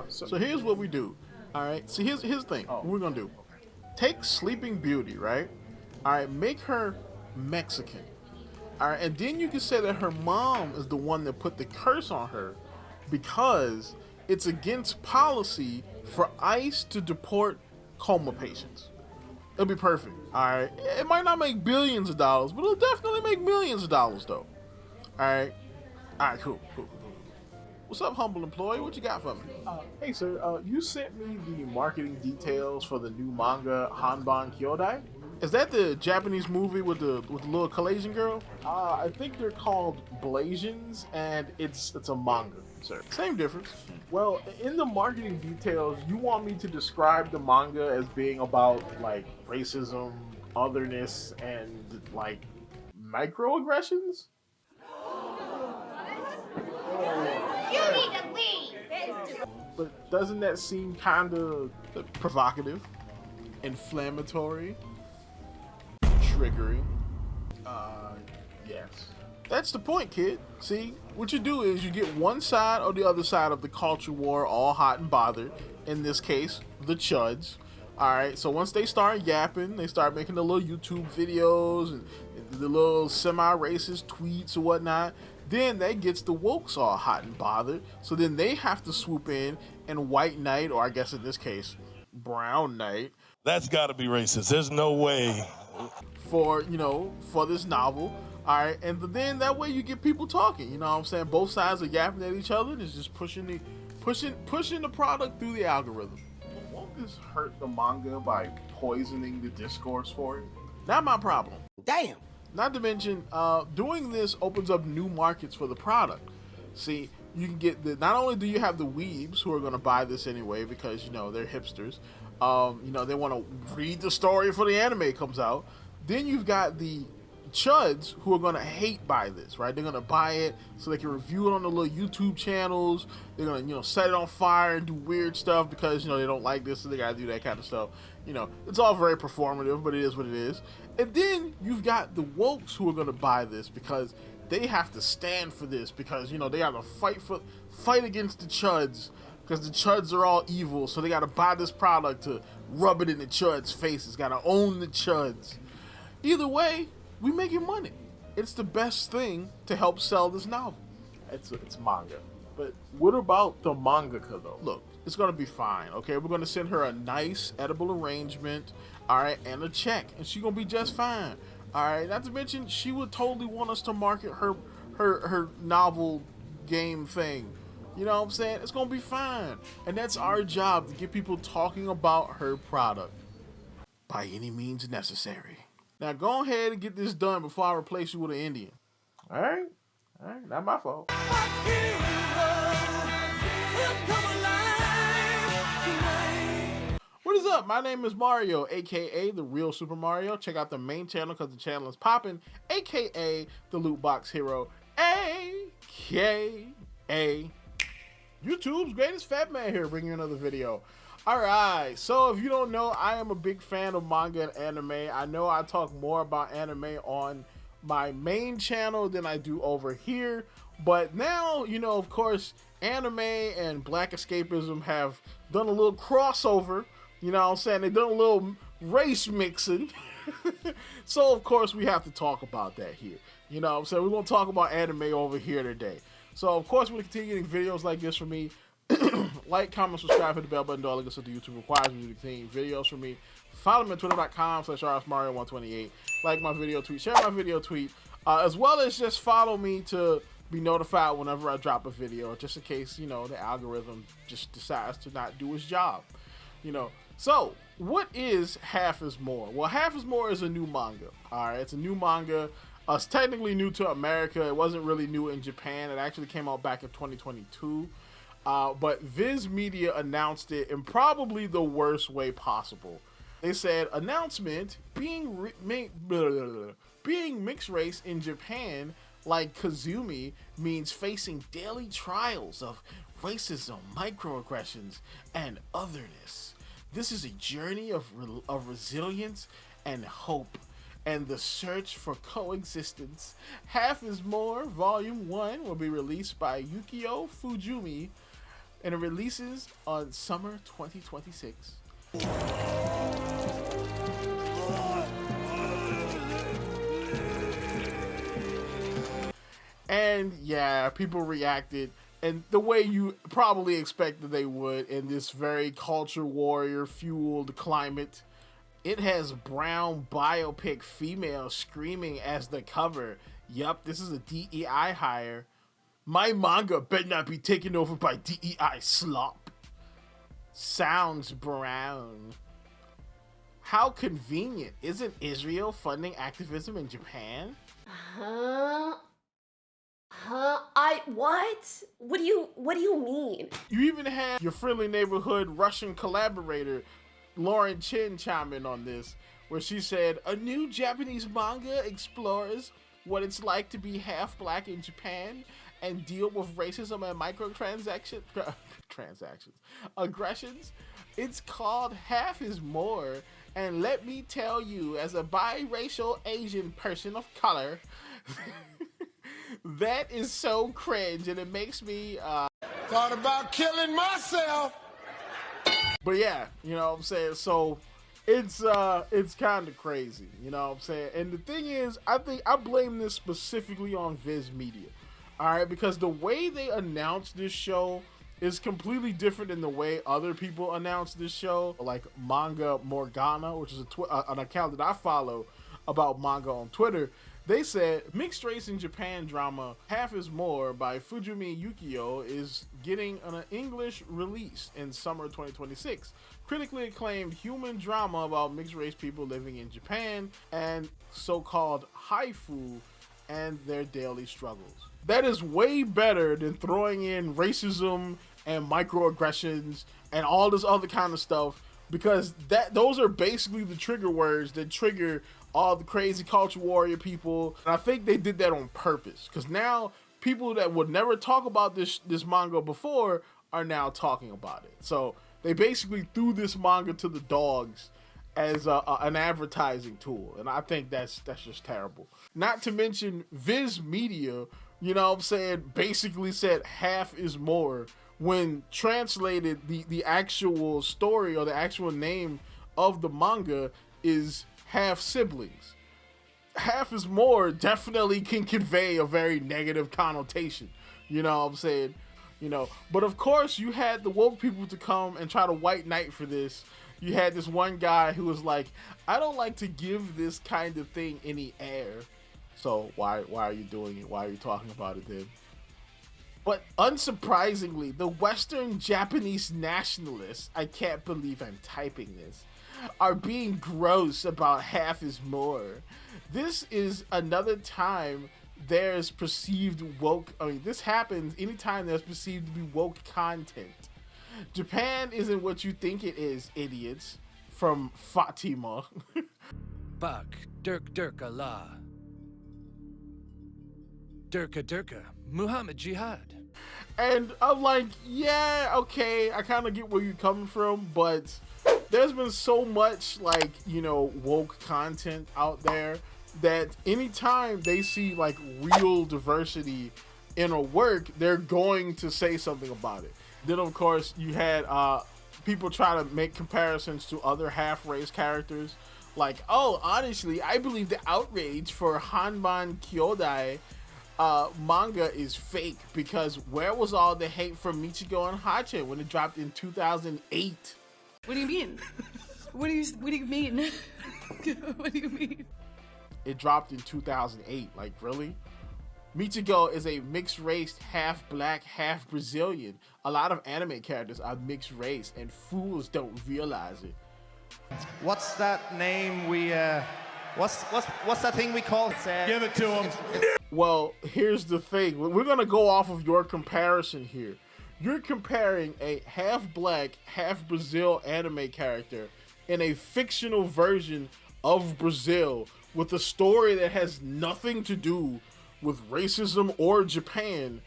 So here's what we do. All right. So here's the thing. What we're gonna do. Take Sleeping Beauty, right? All right. Make her Mexican. All right, and then you can say that her mom is the one that put the curse on her because it's against policy for ICE to deport coma patients. It'll be perfect. All right, it might not make billions of dollars, but it'll definitely make millions of dollars, though. All right, cool. What's up, humble employee? What you got for me? Hey, sir. You sent me the marketing details for the new manga Hanban Kyodai. Is that the Japanese movie with the little Malaysian girl? I think they're called Blasians, and it's a manga, sir. Same difference. Well, in the marketing details, you want me to describe the manga as being about like racism, otherness, and like microaggressions? You need to leave. But doesn't that seem kind of provocative, inflammatory, triggering? Yes. That's the point, kid. See, what you do is you get one side or the other side of the culture war all hot and bothered. In this case, the chuds. All right. So once they start yapping, they start making the little YouTube videos and the little semi-racist tweets or whatnot. Then that gets the wokes all hot and bothered. So then they have to swoop in and white knight, or I guess in this case, brown knight. That's got to be racist. There's no way. For this novel. All right, and then that way you get people talking. You know what I'm saying? Both sides are yapping at each other and it's just pushing the product through the algorithm. Won't this hurt the manga by poisoning the discourse for it? Not my problem. Damn. Not to mention, doing this opens up new markets for the product. See, you can get not only do you have the weebs who are going to buy this anyway because they're hipsters. They want to read the story before the anime comes out. Then you've got the chuds who are going to hate buy this, right? They're going to buy it so they can review it on the little YouTube channels. They're going to, set it on fire and do weird stuff because, they don't like this, so they got to do that kind of stuff. It's all very performative, but it is what it is. And then you've got the wokes who are going to buy this because they have to stand for this because, they have to fight against the chuds because the chuds are all evil. So they got to buy this product to rub it in the chuds' faces. Got to own the chuds. Either way, we making money. It's the best thing to help sell this novel. It's manga. But what about the mangaka, though? Look, it's going to be fine, okay? We're going to send her a nice edible arrangement, all right, and a check, and she's going to be just fine, all right? Not to mention, she would totally want us to market her novel game thing. You know what I'm saying? It's going to be fine. And that's our job, to get people talking about her product by any means necessary. Now go ahead and get this done before I replace you with an Indian. All right, not my fault. What is up? My name is Mario, aka the real Super Mario. Check out the main channel because the channel is popping, aka the Loot Box Hero, aka YouTube's greatest fat man here, bringing you another video. Alright, so if you don't know, I am a big fan of manga and anime. I know I talk more about anime on my main channel than I do over here. But now, of course, anime and black escapism have done a little crossover. You know what I'm saying? They've done a little race mixing. So, of course, we have to talk about that here. You know what I'm saying? We're going to talk about anime over here today. So, of course, we're going to continue getting videos like this from me. Like, comment, subscribe, hit the bell button, all the good stuff that YouTube requires me to continue videos from me. Follow me on twitter.com/rsmario128. Like my video tweet, share my video tweet, as well as just follow me to be notified whenever I drop a video, just in case, the algorithm just decides to not do its job. So, what is Half is More? Well, Half is More is a new manga. Alright, it's a new manga. It's technically new to America. It wasn't really new in Japan. It actually came out back in 2022. But Viz Media announced it in probably the worst way possible. They said, announcement, being mixed race in Japan, like Kazumi, means facing daily trials of racism, microaggressions, and otherness. This is a journey of resilience and hope, and the search for coexistence. Half is More, Volume 1 will be released by Yukio Fujimi and it releases on summer 2026. And yeah, people reacted and the way you probably expected they would in this very culture warrior fueled climate. It has brown biopic female screaming as the cover. Yup, this is a DEI hire. My manga better not be taken over by DEI slop. Sounds brown. How convenient. Isn't Israel funding activism in Japan? What? What do you mean? You even had your friendly neighborhood Russian collaborator, Lauren Chin, chime in on this, where she said, a new Japanese manga explores what it's like to be half black in Japan and deal with racism and aggressions. It's called Half is More, and let me tell you, as a biracial Asian person of color, that is so cringe, and it makes me thought about killing myself. But yeah, you know what I'm saying? So it's kind of crazy, you know what I'm saying? And the thing is, I think I blame this specifically on Viz Media. All right, because the way they announced this show is completely different than the way other people announce this show, like Manga Morgana, which is an account that I follow about manga on Twitter. They said mixed race in Japan drama Half is More by Fujimi Yukio is getting an English release in summer 2026. Critically acclaimed human drama about mixed race people living in Japan and so-called haifu and their daily struggles. That is way better than throwing in racism and microaggressions and all this other kind of stuff, because those are basically the trigger words that trigger all the crazy culture warrior people. And I think they did that on purpose, because now people that would never talk about this manga before are now talking about it. So they basically threw this manga to the dogs as an advertising tool, and I think that's just terrible. Not to mention Viz Media, you know what I'm saying, basically said half is more when translated the actual story or the actual name of the manga is half siblings. Half is more definitely can convey a very negative connotation, you know what I'm saying? You know, but of course you had the woke people to come and try to white knight for this. You had this one guy who was like, I don't like to give this kind of thing any air. So why are you doing it? Why are you talking about it then? But unsurprisingly, the Western Japanese nationalists, I can't believe I'm typing this, are being gross about half is more. This is another time there's perceived woke, this happens anytime there's perceived to be woke content. Japan isn't what you think it is, idiots. From Fatima. Bak, Dirk Allah. Dirka, Muhammad Jihad. And I'm like, yeah, okay, I kind of get where you're coming from, but there's been so much, like, you know, woke content out there that anytime they see, like, real diversity in a work, they're going to say something about it. Then, of course, you had people try to make comparisons to other half-race characters. Like, oh, honestly, I believe the outrage for Hanban Kyodai manga is fake, because where was all the hate from Michigo and Hache when it dropped in 2008? What do you mean? What do you mean? What do you mean? It dropped in 2008. Like, really? Michigo is a mixed race, half black, half Brazilian. A lot of anime characters are mixed race, and fools don't realize it. What's that name we what's that thing we call it? Give it to him. Well, here's the thing. We're gonna go off of your comparison here. You're comparing a half black, half Brazil anime character in a fictional version of Brazil with a story that has nothing to do with racism or Japan,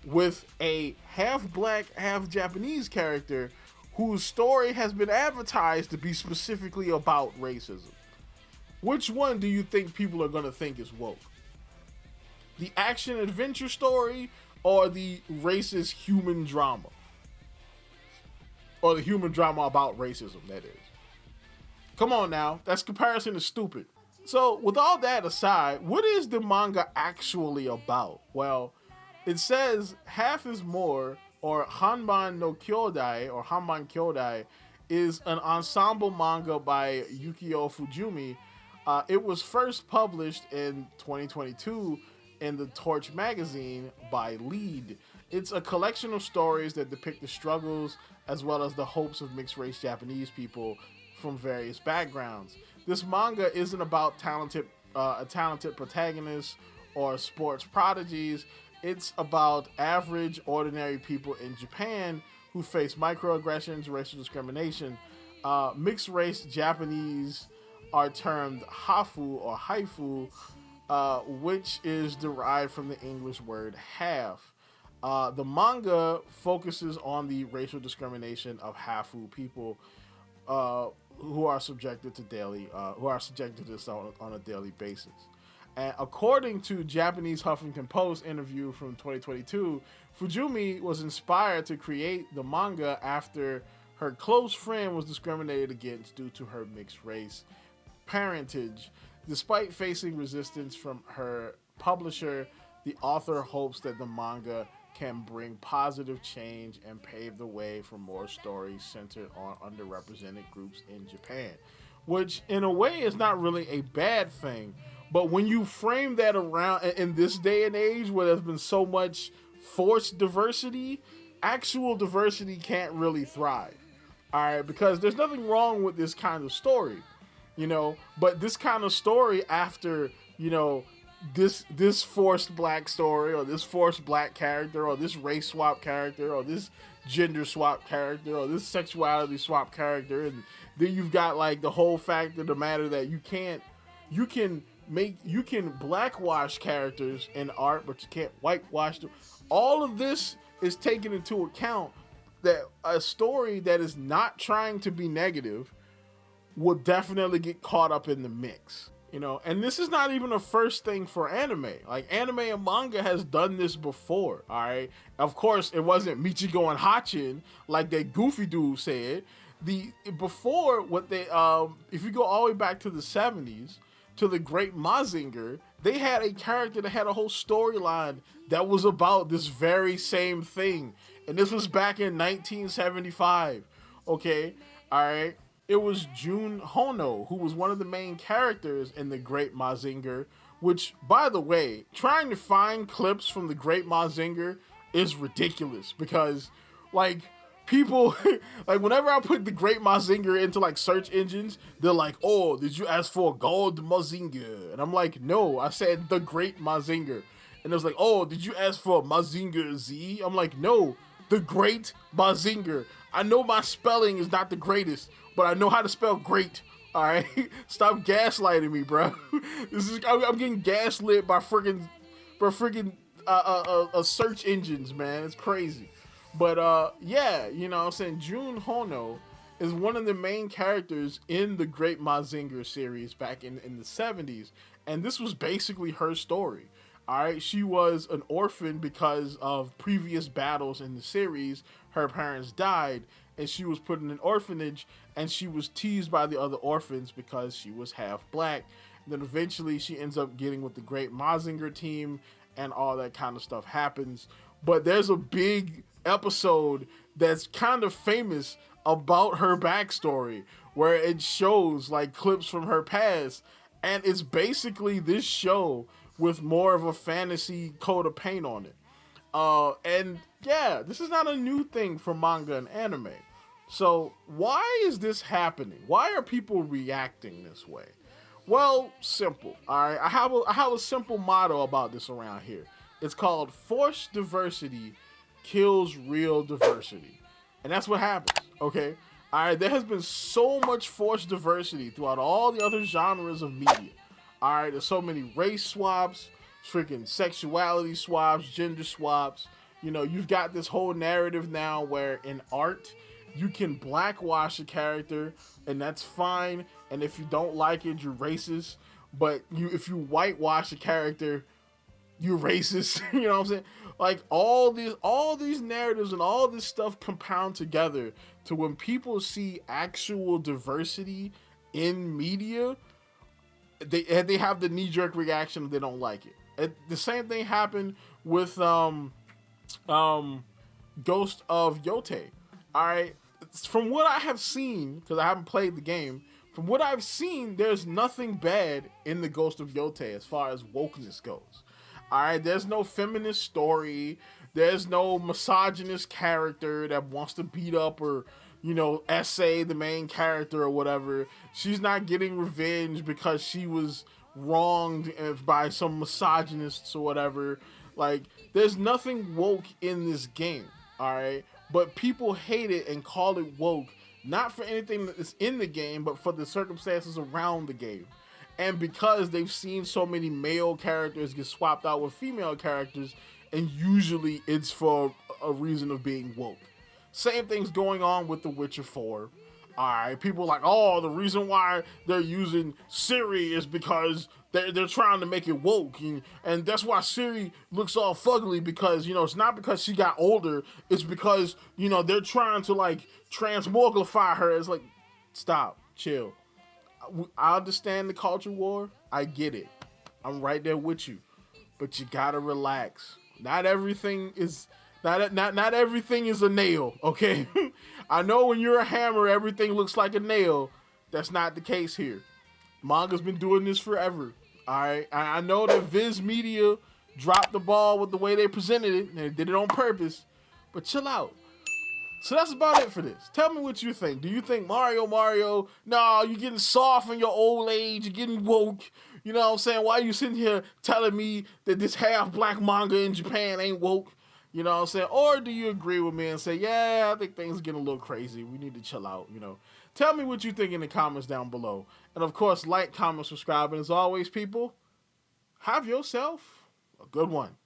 with a half black, half Japanese character whose story has been advertised to be specifically about racism. Which one do you think people are going to think is woke? The action adventure story or the racist human drama? or the human drama about racism, that is. Come on now, that comparison is stupid. So with all that aside, what is the manga actually about? Well, it says Half is More, or Hanban no Kyodai, or Hanban Kyodai, is an ensemble manga by Yukio Fujimi. It was first published in 2022 in the Torch magazine by Lead. It's a collection of stories that depict the struggles as well as the hopes of mixed-race Japanese people from various backgrounds. This manga isn't about a talented protagonist or sports prodigies. It's about average, ordinary people in Japan who face microaggressions, racial discrimination. Mixed-race Japanese are termed hafu or haifu, which is derived from the English word half. The manga focuses on the racial discrimination of hafu people who are subjected to this on a daily basis. And according to Japanese Huffington Post interview from 2022, Fujimi was inspired to create the manga after her close friend was discriminated against due to her mixed race parentage. Despite facing resistance from her publisher, the author hopes that the manga can bring positive change and pave the way for more stories centered on underrepresented groups in Japan. Which, in a way, is not really a bad thing. But when you frame that around in this day and age where there's been so much forced diversity, actual diversity can't really thrive. All right, because there's nothing wrong with this kind of story, you know, but this kind of story after, you know, this forced black story or this forced black character or this race swap character or this gender swap character or this sexuality swap character, and then you've got like the whole fact of the matter that you can blackwash characters in art, but you can't whitewash them. All of this is taken into account that a story that is not trying to be negative will definitely get caught up in the mix, you know. And this is not even a first thing for anime. Like, anime and manga has done this before, all right? Of course, it wasn't Michigo and Hachin like that goofy dude said. Before, what they if you go all the way back to the 70s, to the Great Mazinger, they had a character that had a whole storyline that was about this very same thing. And this was back in 1975, okay? All right? It was Jun Hono, who was one of the main characters in the Great Mazinger, which, by the way, trying to find clips from the Great Mazinger is ridiculous because, like, people, like, whenever I put the Great Mazinger into, like, search engines, they're like, oh, did you ask for a Gold Mazinger? And I'm like, no, I said the Great Mazinger. And it was like, oh, did you ask for Mazinger Z? I'm like, no, the Great Mazinger. I know my spelling is not the greatest, but I know how to spell great. All right, stop gaslighting me, bro. I'm getting gaslit by freaking search engines, man. It's crazy. But yeah, you know what I'm saying, Jun Hono is one of the main characters in the Great Mazinger series back in the 70s, and this was basically her story. All right, she was an orphan because of previous battles in the series. Her parents died, and she was put in an orphanage, and she was teased by the other orphans because she was half black. And then eventually she ends up getting with the Great Mazinger team, and all that kind of stuff happens. But there's a big episode that's kind of famous about her backstory, where it shows like clips from her past, and it's basically this show with more of a fantasy coat of paint on it. And yeah, this is not a new thing for manga and anime. So why is this happening? Why are people reacting this way? Well, simple. All right, I have a simple motto about this around here. It's called forced diversity kills real diversity. And that's what happens, okay? All right, there has been so much forced diversity throughout all the other genres of media. All right, there's so many race swaps, freaking sexuality swaps, gender swaps. You know, you've got this whole narrative now where in art, you can blackwash a character, and that's fine. And if you don't like it, you're racist. But if you whitewash a character, you're racist. You know what I'm saying? Like all these narratives and all this stuff compound together to when people see actual diversity in media, they have the knee-jerk reaction, they don't like it. The same thing happened with Ghost of Yote. All right, from what I have seen, because I haven't played the game, from what I've seen, there's nothing bad in the Ghost of Yote as far as wokeness goes. All right, there's no feminist story. There's no misogynist character that wants to beat up or, essay the main character or whatever. She's not getting revenge because she was wronged by some misogynists or whatever. Like, there's nothing woke in this game, all right? But people hate it and call it woke, not for anything that's in the game, but for the circumstances around the game. And because they've seen so many male characters get swapped out with female characters, and usually it's for a reason of being woke. Same thing's going on with The Witcher 4. Alright, people are like, oh, the reason why they're using Ciri is because they're trying to make it woke. And that's why Ciri looks all fugly, because, it's not because she got older. It's because, they're trying to, like, transmogrify her. It's like, stop, chill. I understand the culture war. I get it. I'm right there with you. But you gotta relax. Not everything is not everything is a nail, okay? I know when you're a hammer, everything looks like a nail. That's not the case here. Manga's been doing this forever. Alright. I know that Viz Media dropped the ball with the way they presented it, and they did it on purpose. But chill out. So that's about it for this. Tell me what you think. Do you think Mario, no, you're getting soft in your old age, you're getting woke. You know what I'm saying? Why are you sitting here telling me that this half-black manga in Japan ain't woke? You know what I'm saying? Or do you agree with me and say, yeah, I think things are getting a little crazy. We need to chill out, Tell me what you think in the comments down below. And of course, like, comment, subscribe. And as always, people, have yourself a good one.